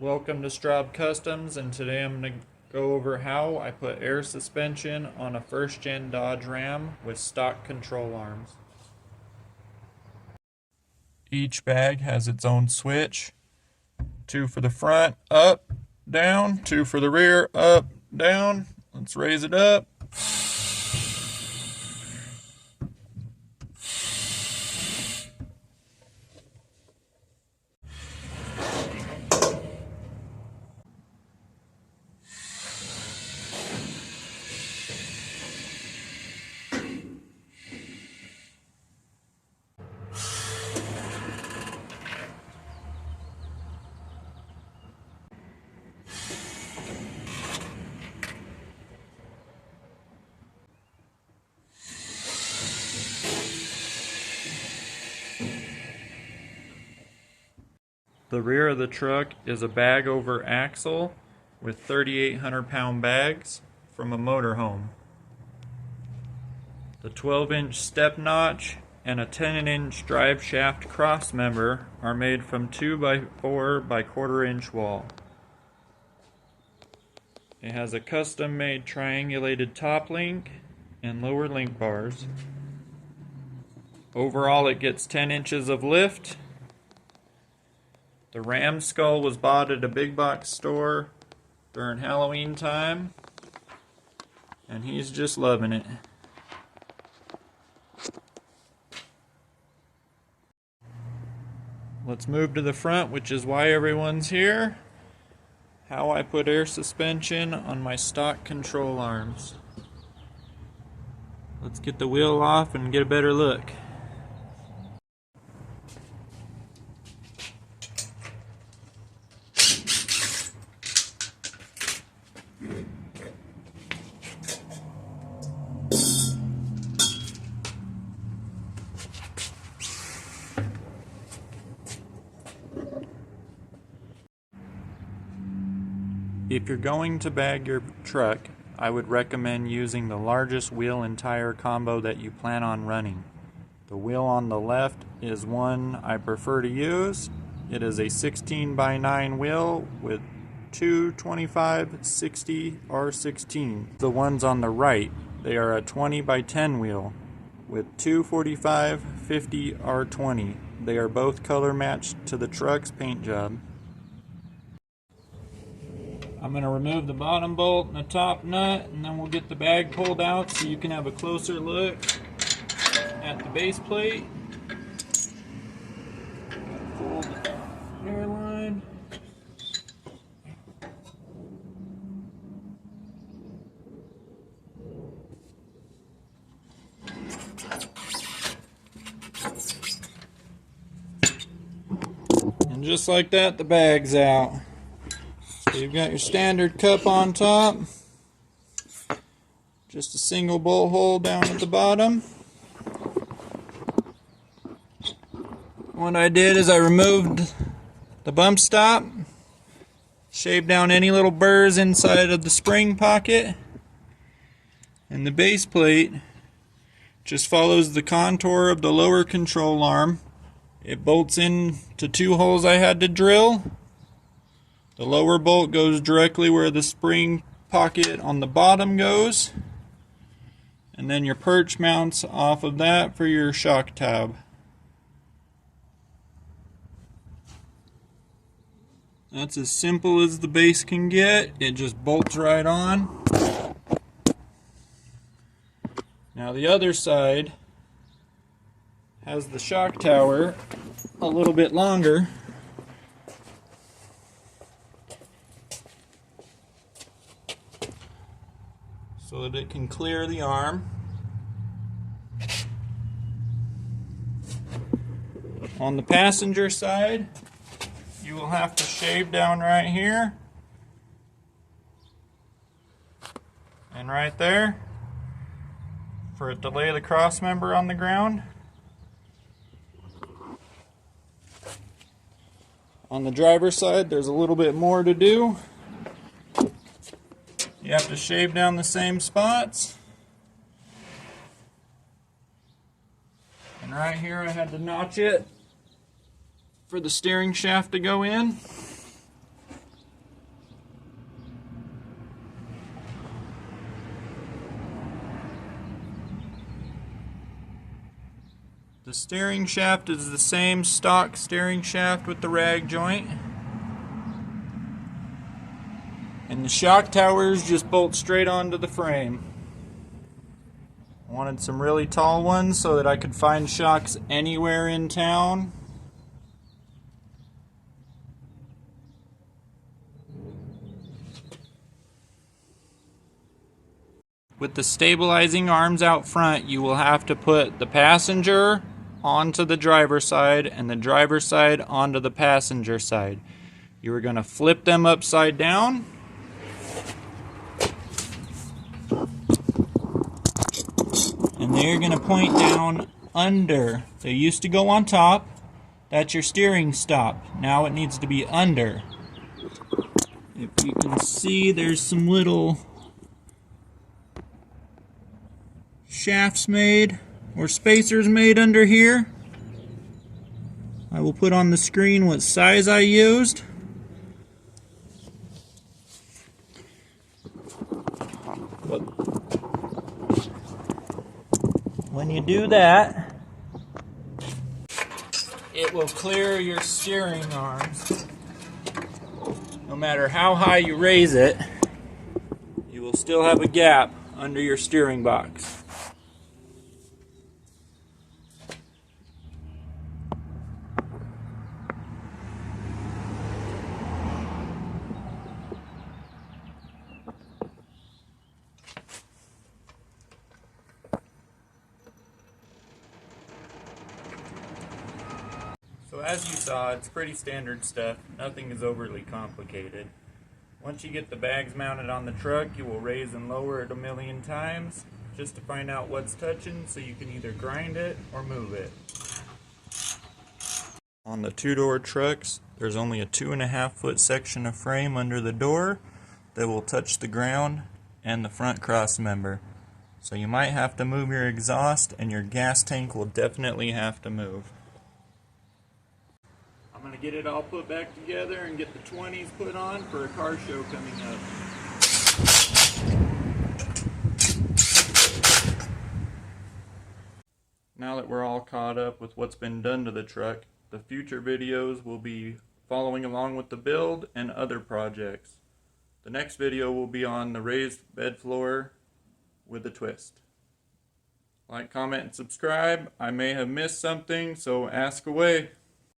Welcome to Straub Customs, and today I'm going to go over how I put air suspension on a first-gen Dodge Ram with stock control arms. Each bag has its own switch. Two for the front, up, down. Two for the rear, up, down. Let's raise it up. The rear of the truck is a bag over axle with 3,800 pound bags from a motorhome. The 12-inch step notch and a 10-inch drive shaft cross member are made from 2x4 by 1/4-inch wall. It has a custom-made triangulated top link and lower link bars. Overall, it gets 10 inches of lift. The Ram skull was bought at a big box store during Halloween time, and he's just loving it. Let's move to the front, which is why everyone's here. How I put air suspension on my stock control arms. Let's get the wheel off and get a better look. If you're going to bag your truck, I would recommend using the largest wheel and tire combo that you plan on running. The wheel on the left is one I prefer to use. It is a 16x9 wheel with two 25/60 R16. The ones on the right, they are a 20x10 wheel with two 45/50 R20. They are both color matched to the truck's paint job. I'm going to remove the bottom bolt and the top nut, and then we'll get the bag pulled out so you can have a closer look at the base plate. Pull the hairline. And just like that, the bag's out. So you've got your standard cup on top, just a single bolt hole down at the bottom. What I did is I removed the bump stop, shaved down any little burrs inside of the spring pocket, and the base plate just follows the contour of the lower control arm. It bolts into two holes I had to drill. The lower bolt goes directly where the spring pocket on the bottom goes, and then your perch mounts off of that for your shock tab. That's as simple as the base can get. It just bolts right on. Now the other side has the shock tower a little bit longer, so that it can clear the arm. On the passenger side, you will have to shave down right here and right there for it to lay the cross member on the ground. On the driver's side, there's a little bit more to do. You have to shave down the same spots. And right here I had to notch it for the steering shaft to go in. The steering shaft is the same stock steering shaft with the rag joint. And the shock towers just bolt straight onto the frame. I wanted some really tall ones so that I could find shocks anywhere in town. With the stabilizing arms out front, you will have to put the passenger onto the driver's side and the driver's side onto the passenger side. You are going to flip them upside down. And they're going to point down under. They used to go on top. That's your steering stop. Now it needs to be under. If you can see, there's some little shafts made or spacers made under here. I will put on the screen what size I used. But when you do that, it will clear your steering arms. No matter how high you raise it, you will still have a gap under your steering box. So as you saw, it's pretty standard stuff. Nothing is overly complicated. Once you get the bags mounted on the truck, you will raise and lower it 1,000,000 times just to find out what's touching so you can either grind it or move it. On the two-door trucks, there's only a 2.5-foot section of frame under the door that will touch the ground and the front cross member. So you might have to move your exhaust, and your gas tank will definitely have to move. I'm going to get it all put back together and get the 20s put on for a car show coming up. Now that we're all caught up with what's been done to the truck, the future videos will be following along with the build and other projects. The next video will be on the raised bed floor with a twist. Like, comment, and subscribe. I may have missed something, so ask away.